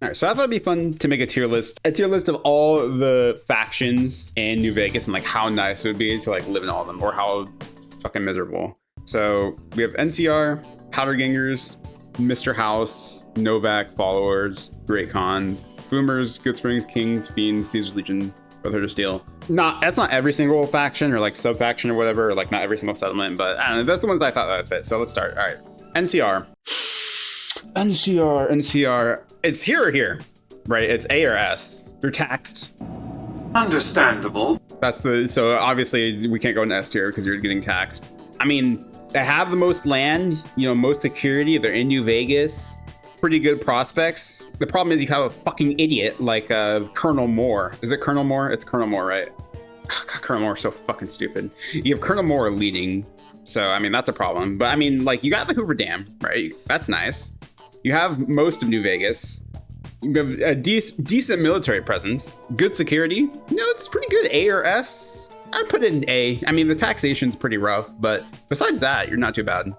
All right, so I thought it'd be fun to make a tier list of all the factions in New Vegas and like how nice it would be to like live in all of them, or how fucking miserable. So we have NCR, Powder Gangers, Mr. House, Novak, Followers, Great Khans, Boomers, Goodsprings, Kings, Fiends, Caesar's Legion, Brotherhood of Steel. That's not every single faction or like sub faction or whatever, or like not every single settlement, but I don't know, that's the ones that I thought that would fit. So let's start. All right, NCR. It's here or here, right? It's A or S. You're taxed. Understandable. So obviously we can't go in S tier because you're getting taxed. I mean, they have the most land, most security. They're in New Vegas. Pretty good prospects. The problem is you have a fucking idiot like Colonel Moore. Is it Colonel Moore? It's Colonel Moore, right? Colonel Moore is so fucking stupid. You have Colonel Moore leading. So, I mean, that's a problem. But I mean, like, you got the Hoover Dam, right? That's nice. You have most of New Vegas. You have a decent military presence. Good security. It's pretty good. A or S? I'd put it in A. I mean, the taxation's pretty rough, but besides that, you're not too bad.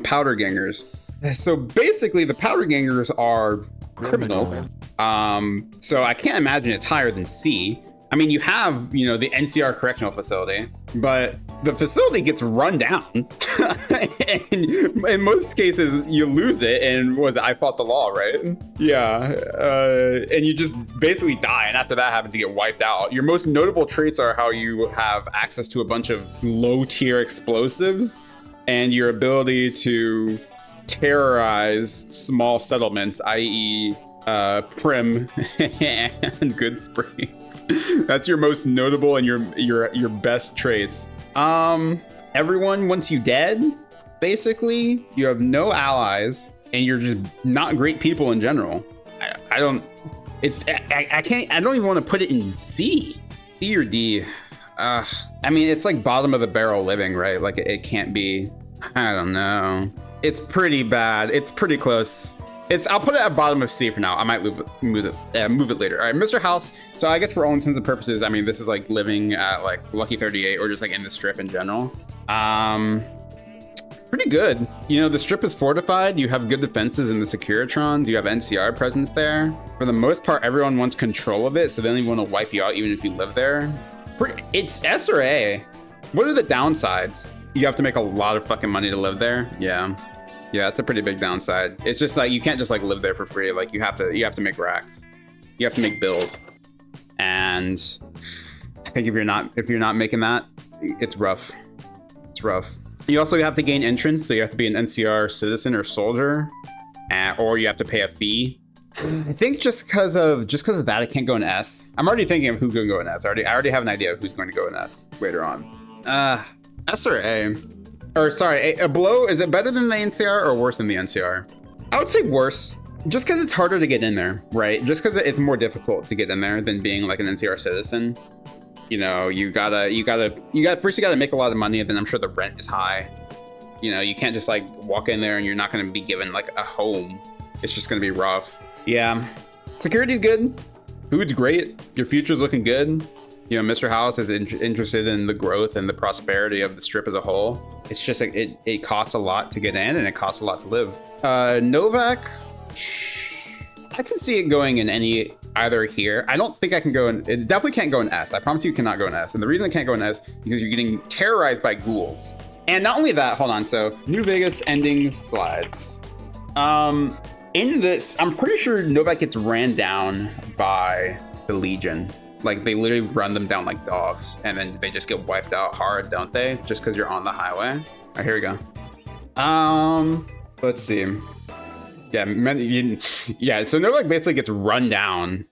Powder Gangers. So basically, the Powder Gangers are criminals. So I can't imagine it's higher than C. I mean, you have, the NCR Correctional Facility, but the facility gets run down. And in most cases, you lose it, and I fought the law, right? Yeah. And you just basically die, and after that happens, you get wiped out. Your most notable traits are how you have access to a bunch of low-tier explosives, and your ability to terrorize small settlements, i.e., Prim and Goodsprings. That's your most notable and your best traits. Everyone wants you dead. Basically, you have no allies, and you're just not great people in general. I don't even want to put it in C or D. I mean, it's like bottom of the barrel living, right? Like it can't be. I don't know. It's pretty bad. It's pretty close. I'll put it at bottom of C for now. I might move it later. All right, Mr. House. So I guess for all intents and purposes, I mean, this is like living at like Lucky 38 or just like in the strip in general. Pretty good. The strip is fortified. You have good defenses in the Securitrons. You have NCR presence there. For the most part, everyone wants control of it, so they don't even want to wipe you out even if you live there. It's S or A. What are the downsides? You have to make a lot of fucking money to live there. Yeah, it's a pretty big downside. It's just like you can't just like live there for free. Like you have to make racks. You have to make bills. And I think if you're not making that, it's rough. It's rough. You also have to gain entrance, so you have to be an NCR citizen or soldier, or you have to pay a fee. I think just because of that, I can't go in S. I'm already thinking of who can go in S. I already have an idea of who's going to go in S later on. S or A. Or sorry, a below, is it better than the NCR or worse than the NCR? I would say worse, just because it's harder to get in there, right? Just because it's more difficult to get in there than being like an NCR citizen. You gotta make a lot of money, and then I'm sure the rent is high. You can't just like walk in there and you're not gonna be given like a home. It's just gonna be rough. Yeah, security's good, food's great, your future's looking good. Mr. House is interested in the growth and the prosperity of the strip as a whole. It's just like it costs a lot to get in, and it costs a lot to live. Novak, I can see it going in either here. I don't think I can go in. It definitely can't go in S. I promise you it cannot go in S. And the reason it can't go in S is because you're getting terrorized by ghouls. And not only that, hold on. So New Vegas ending slides. In this, I'm pretty sure Novak gets ran down by the Legion. Like they literally run them down like dogs, and then they just get wiped out hard, don't they? Just because you're on the highway. All right, here we go. Let's see. Yeah, so Novak basically gets run down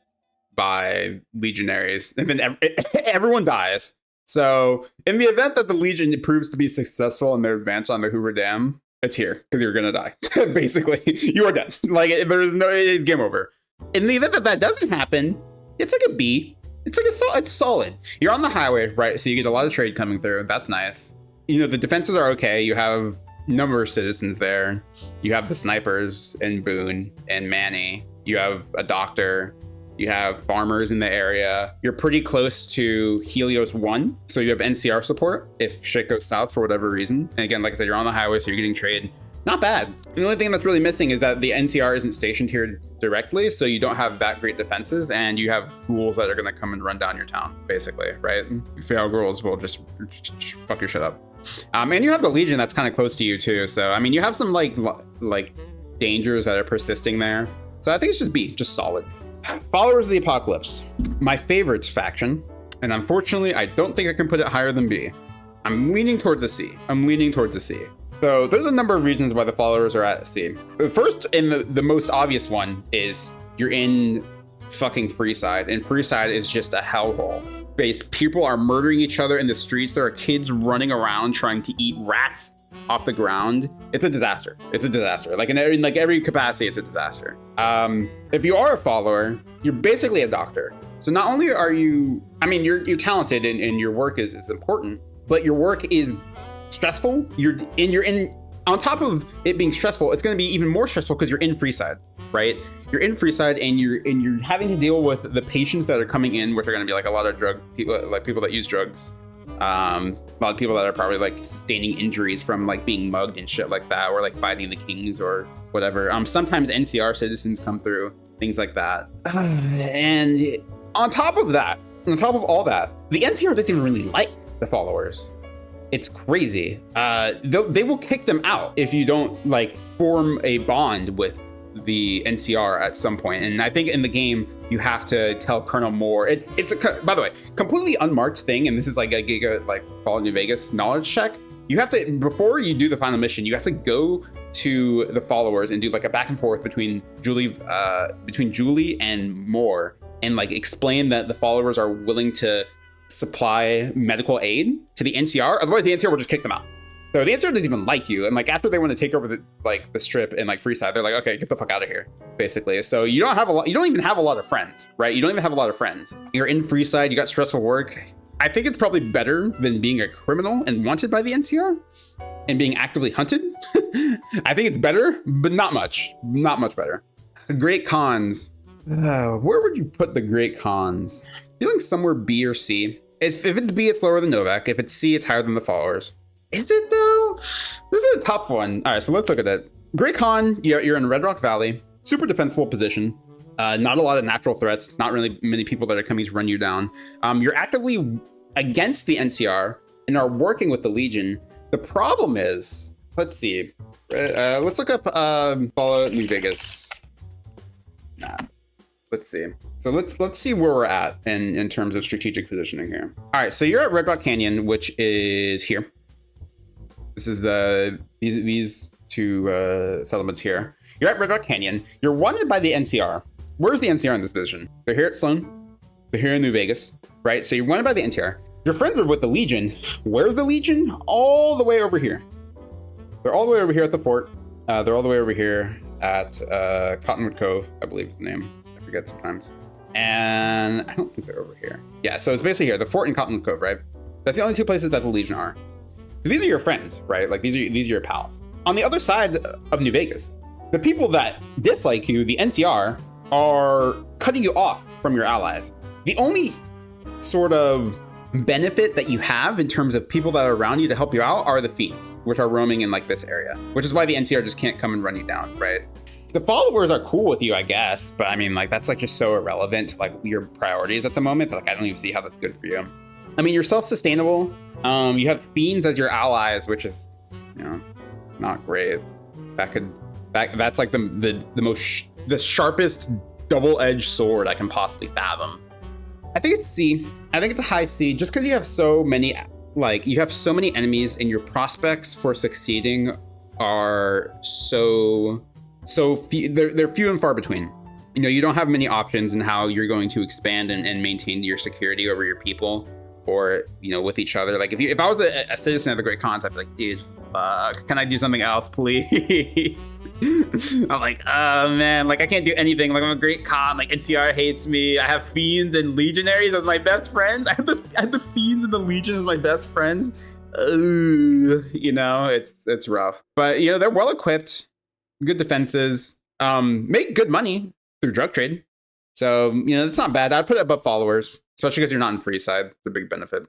by legionaries, and then everyone dies. So in the event that the Legion proves to be successful in their advance on the Hoover Dam, it's here because you're gonna die. Basically, you are dead. Like it's game over. In the event that that doesn't happen, it's like a B. It's solid. You're on the highway, right? So you get a lot of trade coming through. That's nice. The defenses are okay. You have a number of citizens there. You have the snipers and Boone and Manny. You have a doctor. You have farmers in the area. You're pretty close to Helios 1. So you have NCR support if shit goes south for whatever reason. And again, like I said, you're on the highway, so you're getting trade. Not bad. The only thing that's really missing is that the NCR isn't stationed here directly, so you don't have that great defenses, and you have ghouls that are going to come and run down your town, basically, right? Feral ghouls will just fuck your shit up. And you have the Legion that's kind of close to you too, so I mean, you have some like dangers that are persisting there. So I think it's just B, just solid. Followers of the Apocalypse, my favorite faction, and unfortunately, I don't think I can put it higher than B. I'm leaning towards a C. So there's a number of reasons why the followers are at C. The first and the most obvious one is you're in fucking Freeside, and Freeside is just a hellhole. People are murdering each other in the streets. There are kids running around trying to eat rats off the ground. It's a disaster. Like in every capacity, it's a disaster. If you are a follower, you're basically a doctor. So not only are you, I mean, you're talented and your work is important, but your work is stressful. You're in on top of it being stressful, it's going to be even more stressful because you're in Freeside, right? You're in Freeside and you're having to deal with the patients that are coming in, which are going to be like a lot of drug people, like people that use drugs. A lot of people that are probably like sustaining injuries from like being mugged and shit like that, or like fighting the kings or whatever. Sometimes NCR citizens come through, things like that. And on top of all that, the NCR doesn't even really like the followers. It's crazy. They will kick them out if you don't like form a bond with the NCR at some point. And I think in the game you have to tell Colonel Moore. It's a, by the way, completely unmarked thing, and this is like a Giga like Fallout New Vegas knowledge check. You have to, before you do the final mission, you have to go to the followers and do like a back and forth between Julie and Moore, and like explain that the followers are willing to supply medical aid to the NCR. Otherwise, the NCR will just kick them out. So the NCR doesn't even like you. And like after they want to take over the strip and like Freeside, they're like, okay, get the fuck out of here, basically. So you don't even have a lot of friends, right? You don't even have a lot of friends. You're in Freeside, you got stressful work. I think it's probably better than being a criminal and wanted by the NCR and being actively hunted. I think it's better, but not much better. Great cons. Where would you put the great cons? Feeling somewhere B or C. If it's B, it's lower than Novak. If it's C, it's higher than the followers. Is it though? This is a tough one. All right, so let's look at it. Great con, you're in Red Rock Valley, super defensible position. Not a lot of natural threats, not really many people that are coming to run you down. You're actively against the NCR and are working with the Legion. The problem is, let's see. Let's look up Fallout New Vegas map. Let's see. So let's see where we're at in terms of strategic positioning here. All right, so you're at Red Rock Canyon, which is here. This is these two settlements here. You're at Red Rock Canyon. You're wanted by the NCR. Where's the NCR in this position? They're here at Sloan. They're here in New Vegas, right? So you're wanted by the NCR. Your friends are with the Legion. Where's the Legion? All the way over here. They're all the way over here at the fort. They're all the way over here at Cottonwood Cove, I believe is the name. I forget sometimes. And I don't think they're over here. Yeah, so it's basically here, the fort in Cottonwood Cove, right? That's the only two places that the Legion are. So these are your friends, right? Like these are your pals. On the other side of New Vegas, the people that dislike you, the NCR, are cutting you off from your allies. The only sort of benefit that you have in terms of people that are around you to help you out are the Fiends, which are roaming in like this area, which is why the NCR just can't come and run you down, right? The followers are cool with you, I guess, but I mean, like that's like just so irrelevant to like your priorities at the moment that like I don't even see how that's good for you. I mean, you're self-sustainable. You have Fiends as your allies, which is, you know, not great. That's like the sharpest double-edged sword I can possibly fathom. I think it's C. I think it's a high C, just because you have so many, like you have so many enemies, and your prospects for succeeding are so few. They're few and far between. You know, you don't have many options in how you're going to expand and maintain your security over your people, or, you know, with each other. Like if I was a citizen of the Great Khans, I'd be like, dude, fuck, can I do something else, please? I'm like, oh man, like I can't do anything. Like I'm a Great Khan, like NCR hates me. I have Fiends and Legionaries as my best friends. I have the Fiends and the Legion as my best friends. You know, it's rough. But you know, they're well equipped, good defenses, make good money through drug trade. So, you know, it's not bad. I'd put it above followers, especially because you're not in Freeside. It's a big benefit.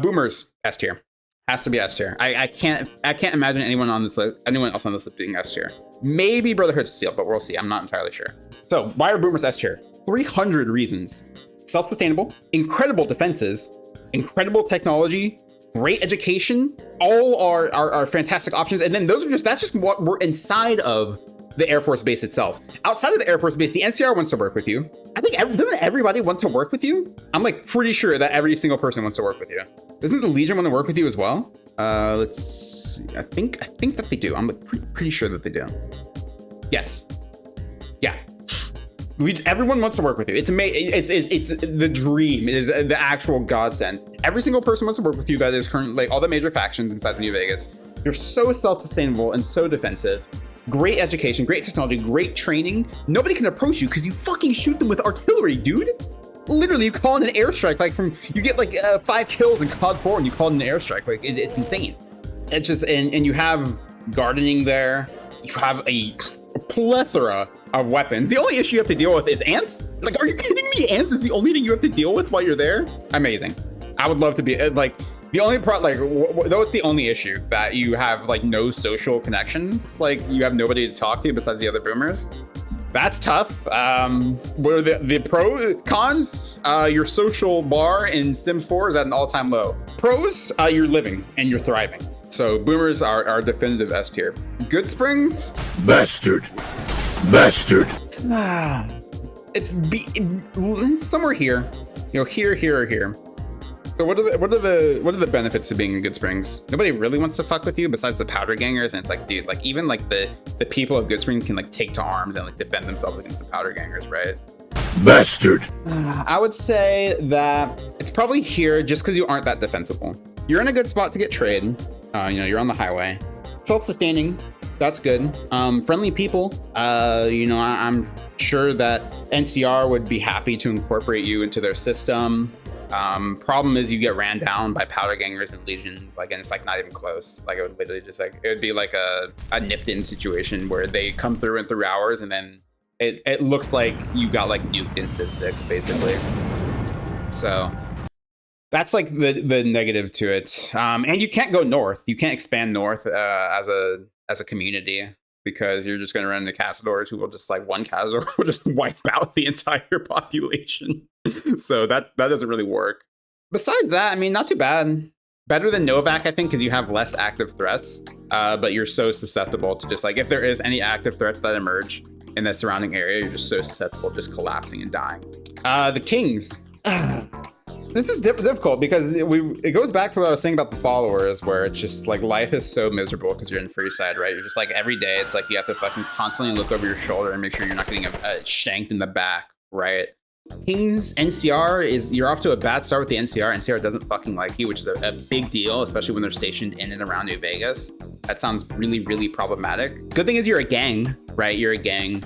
Boomers, S tier. Has to be S tier. I can't imagine anyone on this list, anyone else on this list being S tier. Maybe Brotherhood Steel, but we'll see. I'm not entirely sure. So why are boomers S tier? 300 reasons. Self-sustainable, incredible defenses, incredible technology, great education, all are fantastic options. And then that's just what we're inside of the Air Force Base itself. Outside of the Air Force Base, the NCR wants to work with you. I think, doesn't everybody want to work with you? I'm like pretty sure that every single person wants to work with you. Doesn't the Legion want to work with you as well? Let's see. I think that they do. I'm like pretty sure that they do. Yes. Yeah. Everyone wants to work with you. It's amazing. It's the dream. It is the actual godsend. Every single person wants to work with you that is currently, like all the major factions inside of New Vegas. You're so self-sustainable and so defensive. Great education, great technology, great training. Nobody can approach you because you fucking shoot them with artillery, dude. Literally, you call in an airstrike, like you get like 5 kills in COD 4 and you call in an airstrike. Like it's insane. It's just, and you have gardening there. You have a plethora of weapons. The only issue you have to deal with is ants. Like, are you kidding me? Ants is the only thing you have to deal with while you're there? Amazing. I would love to be like, the only part, like, that was the only issue, that you have like no social connections. Like you have nobody to talk to besides the other boomers. That's tough. What are the pros, cons? Your social bar in Sims 4 is at an all-time low. Pros, you're living and you're thriving. So boomers are definitive S tier. Goodsprings? Bastard. It's somewhere here. You know, here or here. So what are the benefits of being in Goodsprings? Nobody really wants to fuck with you besides the powder gangers, and it's like, dude, like even like the people of Goodsprings can like take to arms and like defend themselves against the powder gangers, right? Bastard. I would say that it's probably here just because you aren't that defensible. You're in a good spot to get trade. You know, you're on the highway. Self-sustaining, that's good. Friendly people. You know, I'm sure that NCR would be happy to incorporate you into their system. Problem is you get ran down by powder gangers and Legion, like, and it's like not even close. Like it would literally just like, it would be like a nipped in situation where they come through in 3 hours and then it looks like you got like nuked in Civ 6 basically. So that's like the negative to it. And you can't go north. You can't expand north as a community, because you're just going to run into Cazadors who will just like, one Cazador will just wipe out the entire population. So that doesn't really work. Besides that, I mean, not too bad. Better than Novak, I think, because you have less active threats, but you're so susceptible to just like, if there is any active threats that emerge in the surrounding area, you're just so susceptible to just collapsing and dying. The Kings. This is difficult because it goes back to what I was saying about the followers, where it's just like life is so miserable because you're in Freeside, right? You're just like every day, it's like you have to fucking constantly look over your shoulder and make sure you're not getting shanked in the back, right? Kings NCR is, you're off to a bad start with the NCR. NCR doesn't fucking like you, which is a big deal, especially when they're stationed in and around New Vegas. That sounds really, really problematic. Good thing is you're a gang, right? You're a gang.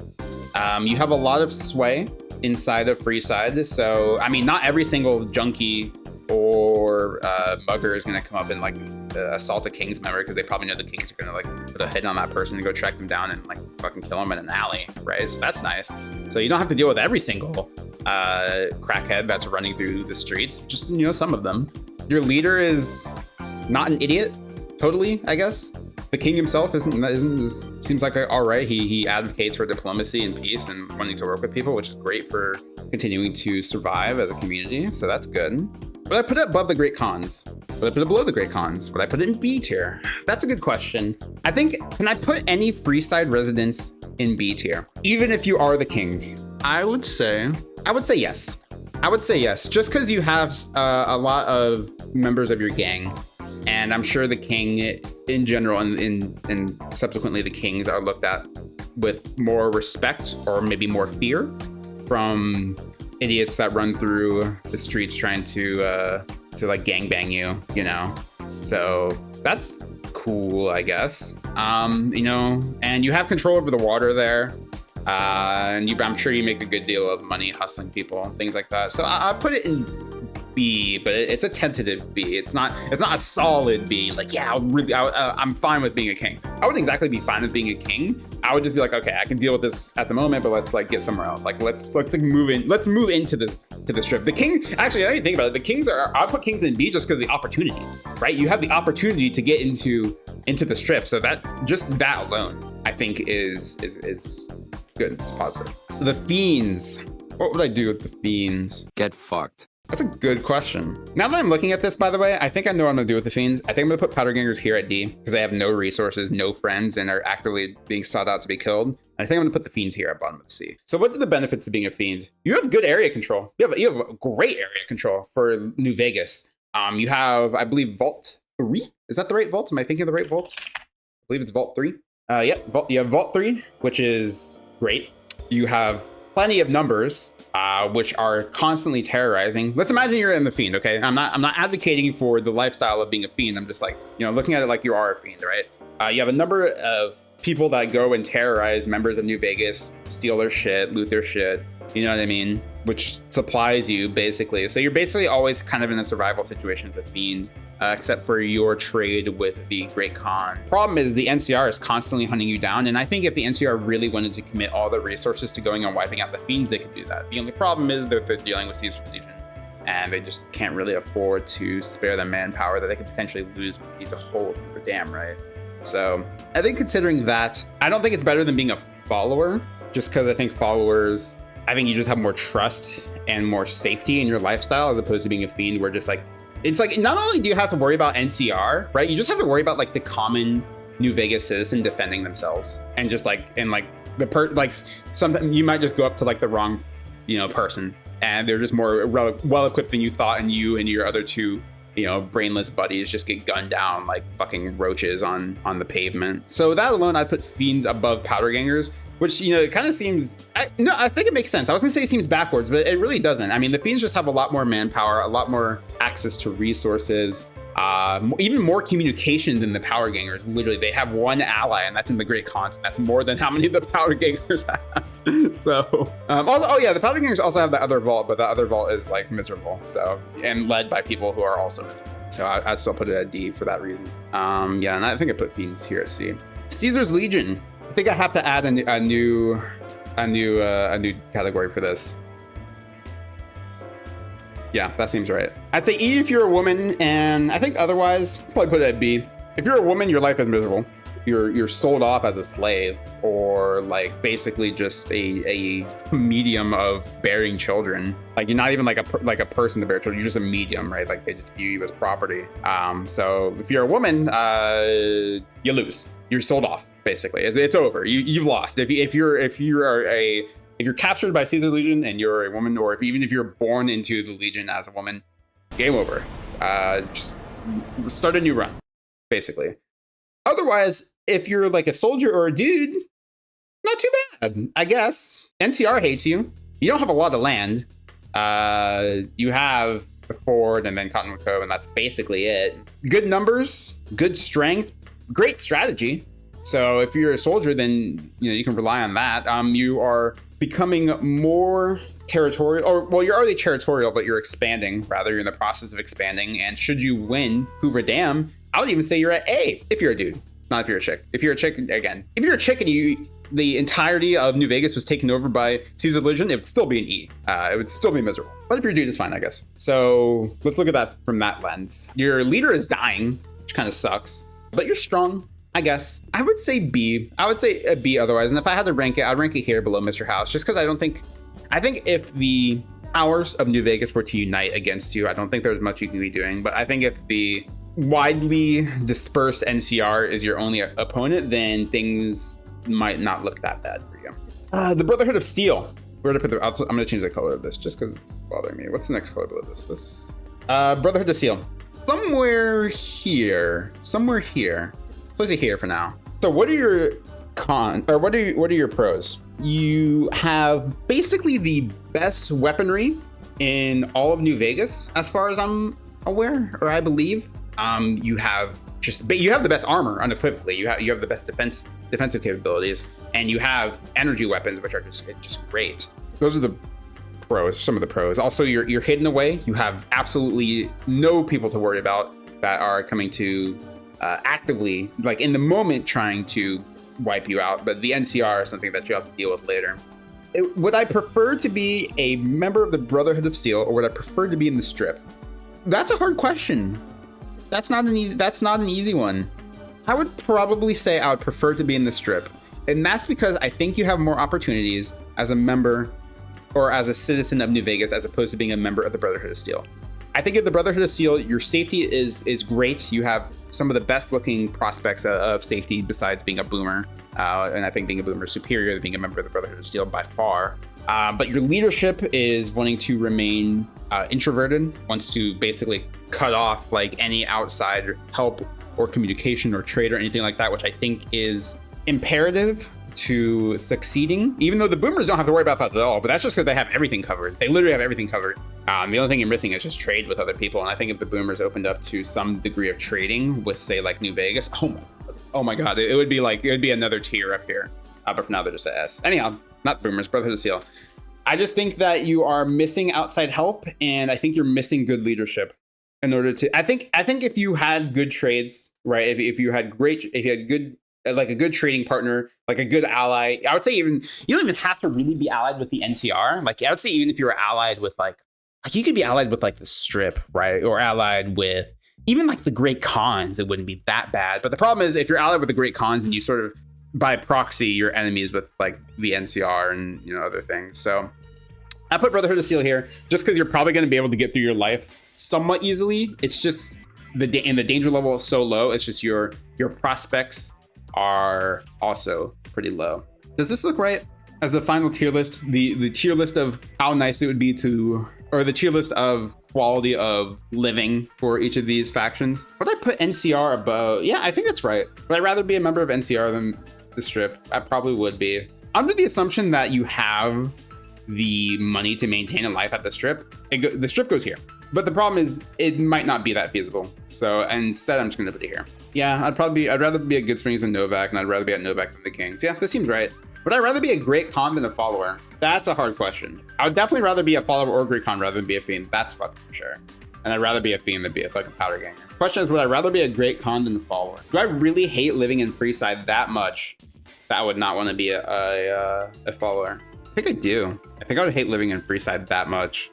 You have a lot of sway inside of Freeside. So, I mean, not every single junkie or mugger is going to come up and like assault a Kings member, because they probably know the Kings are going to like put a hit on that person and go track them down and like fucking kill them in an alley, right? So that's nice. So you don't have to deal with every single crackhead that's running through the streets, just, you know, some of them. Your leader is not an idiot, totally, I guess. The king himself seems like all right. He advocates for diplomacy and peace and wanting to work with people, which is great for continuing to survive as a community. So that's good. But I put it above the great cons. But I put it below the great cons. But I put it in B tier. That's a good question. I think, can I put any Freeside residents in B tier, even if you are the Kings? I would say yes. I would say yes, just because you have a lot of members of your gang. And I'm sure the king in general and subsequently the Kings are looked at with more respect, or maybe more fear, from idiots that run through the streets trying to like gangbang you, you know? So that's cool, I guess. You know, and you have control over the water there. And I'm sure you make a good deal of money hustling people, things like that. So I put it in B, but it's a tentative B. It's not a solid B. Like, yeah, I'm fine with being a king. I wouldn't exactly be fine with being a king. I would just be like, okay, I can deal with this at the moment, but let's like get somewhere else. Like let's move into the to the strip. The king, actually, now you think about it, the kings are, I put kings in B just because of the opportunity, right? You have the opportunity to get into the strip. So that, just that alone, I think is good. It's positive. The fiends. What would I do with the fiends? Get fucked. That's a good question. Now that I'm looking at this, by the way, I think I know what I'm gonna do with the fiends. I think I'm gonna put powder gangers here at D because they have no resources, no friends, and are actively being sought out to be killed. And I think I'm gonna put the fiends here at bottom of the C. So what are the benefits of being a fiend? You have good area control. You have a great area control for New Vegas. You have, I believe, Vault 3. Is that the right vault? Am I thinking of the right vault? I believe it's Vault 3. Yep, you have Vault 3, which is great. You have plenty of numbers, which are constantly terrorizing. Let's imagine you're in the fiend, okay? I'm not advocating for the lifestyle of being a fiend. I'm just like, looking at it like you are a fiend, right? You have a number of people that go and terrorize members of New Vegas, steal their shit, loot their shit, you know what I mean? Which supplies you, basically. So you're basically always kind of in a survival situation as a fiend, except for your trade with the Great Khan. Problem is the NCR is constantly hunting you down, and I think if the NCR really wanted to commit all the resources to going and wiping out the fiends, they could do that. The only problem is that they're dealing with Caesar's Legion, and they just can't really afford to spare the manpower that they could potentially lose when you need to hold the dam, right? So I think considering that, I don't think it's better than being a follower, just because I think followers, I think you just have more trust and more safety in your lifestyle as opposed to being a fiend where just like, it's like, not only do you have to worry about NCR, right? You just have to worry about like the common New Vegas citizen defending themselves and just like, and like sometimes you might just go up to like the wrong, person, and they're just more well equipped than you thought, and you and your other two, brainless buddies just get gunned down like fucking roaches on the pavement. So that alone, I'd put fiends above powder gangers, which, it kind of seems, I think it makes sense. I was gonna say it seems backwards, but it really doesn't. I mean, the fiends just have a lot more manpower, a lot more access to resources, even more communication than the power gangers. Literally, they have one ally, and that's in the Great Khan. That's more than how many of the power gangers have. So, also, oh yeah, the powder gangers also have the other vault, but the other vault is like miserable. So, and led by people who are also miserable. So I'd still put it at D for that reason. Yeah, and I think I put fiends here at C. Caesar's Legion. I think I have to add a new category for this. Yeah, that seems right. I'd say E if you're a woman, and I think otherwise, probably put it at B. If you're a woman, your life is miserable. You're sold off as a slave, or like basically just a medium of bearing children. Like you're not even like a person to bear children. You're just a medium, right? Like they just view you as property. So if you're a woman, you lose. You're sold off. Basically, it's over. You've lost. If you're captured by Caesar Legion and you're a woman, or even if you're born into the Legion as a woman, game over. Just start a new run, basically. Otherwise, if you're like a soldier or a dude, not too bad, I guess. NCR hates you. You don't have a lot of land. You have the Ford and then Cottonwood Cove, and that's basically it. Good numbers, good strength, great strategy. So if you're a soldier, then you can rely on that. You are becoming more territorial, or well, you're already territorial, but you're expanding. Rather, you're in the process of expanding. And should you win Hoover Dam, I would even say you're at A if you're a dude, not if you're a chick. If you're a chick, again, if you're a chick and the entirety of New Vegas was taken over by Caesar Legion, it would still be an E. It would still be miserable. But if you're a dude, it's fine, I guess. So let's look at that from that lens. Your leader is dying, which kind of sucks, but you're strong, I guess. I would say B. I would say a B otherwise. And if I had to rank it, I'd rank it here below Mr. House, just because I think if the powers of New Vegas were to unite against you, I don't think there's much you can be doing. But I think if the widely dispersed NCR is your only opponent, then things might not look that bad for you. The Brotherhood of Steel. I'm gonna change the color of this just because it's bothering me. What's the next color below this? Brotherhood of Steel. Somewhere here. Place it here for now. So what are your what are your pros? You have basically the best weaponry in all of New Vegas, as far as I'm aware, or I believe. You have the best armor unequivocally. You have the best defensive capabilities, and you have energy weapons, which are just great. Those are the pros, some of the pros. Also, you're hidden away. You have absolutely no people to worry about that are coming to actively, like in the moment, trying to wipe you out. But the NCR is something that you have to deal with later. Would I prefer to be a member of the Brotherhood of Steel, or would I prefer to be in the Strip? That's a hard question. That's not an easy one. I would probably say I would prefer to be in the Strip. And that's because I think you have more opportunities as a member or as a citizen of New Vegas as opposed to being a member of the Brotherhood of Steel. I think at the Brotherhood of Steel, your safety is great. You have some of the best looking prospects of safety besides being a boomer. And I think being a boomer is superior to being a member of the Brotherhood of Steel by far. But your leadership is wanting to remain introverted, wants to basically cut off like any outside help or communication or trade or anything like that, which I think is imperative to succeeding, even though the boomers don't have to worry about that at all, but that's just because they have everything covered. They literally have everything covered. The only thing you're missing is just trade with other people. And I think if the boomers opened up to some degree of trading with, say, like New Vegas, oh my God, it would be another tier up here. But for now, they're just a S. Anyhow, not boomers, Brotherhood of Steel. I just think that you are missing outside help, and I think you're missing good leadership in order to. I think if you had good trades, right? If you had good. Like a good trading partner, like a good ally. I would say you don't even have to really be allied with the NCR. Like I would say even if you were allied with like you could be allied with like the Strip, right? Or allied with even like the Great Khans, it wouldn't be that bad. But the problem is if you're allied with the Great Khans and you sort of by proxy you're enemies with like the NCR and other things. So I put Brotherhood of Steel here just because you're probably going to be able to get through your life somewhat easily. It's just the danger level is so low. It's just your prospects are also pretty low. Does this look right? As the final tier list, the tier list of how nice it would be to, or the tier list of quality of living for each of these factions. Would I put NCR above? Yeah, I think that's right. Would I rather be a member of NCR than the Strip? I probably would be. Under the assumption that you have the money to maintain a life at the Strip, the Strip goes here. But the problem is it might not be that feasible. So instead, I'm just going to put it here. Yeah, I'd rather be at Goodsprings than Novak, and I'd rather be at Novak than the Kings. Yeah, this seems right. Would I rather be a Great Khan than a follower? That's a hard question. I would definitely rather be a follower or Great Khan rather than be a fiend. That's fucking for sure. And I'd rather be a fiend than be a fucking powder ganger. Question is, would I rather be a Great Khan than a follower? Do I really hate living in Freeside that much that I would not want to be a follower? I think I do. I think I would hate living in Freeside that much.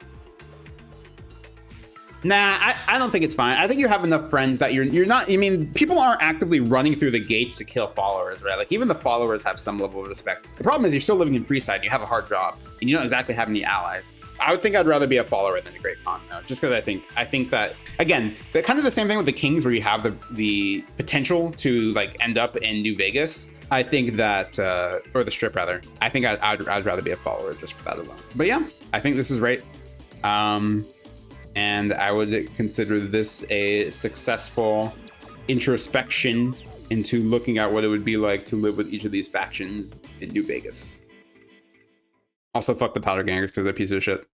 Nah, I don't think it's fine. I think you have enough friends that you're not, I mean, people aren't actively running through the gates to kill followers, right? Like even the followers have some level of respect. The problem is you're still living in Freeside and you have a hard job and you don't exactly have any allies. I would think I'd rather be a follower than a Great Khan though, just because I think that, again, kind of the same thing with the Kings where you have the potential to like end up in New Vegas. I think that, or the Strip rather, I think I'd rather be a follower just for that alone. But yeah, I think this is right. And I would consider this a successful introspection into looking at what it would be like to live with each of these factions in New Vegas. Also, fuck the powder gangers because they're pieces of shit.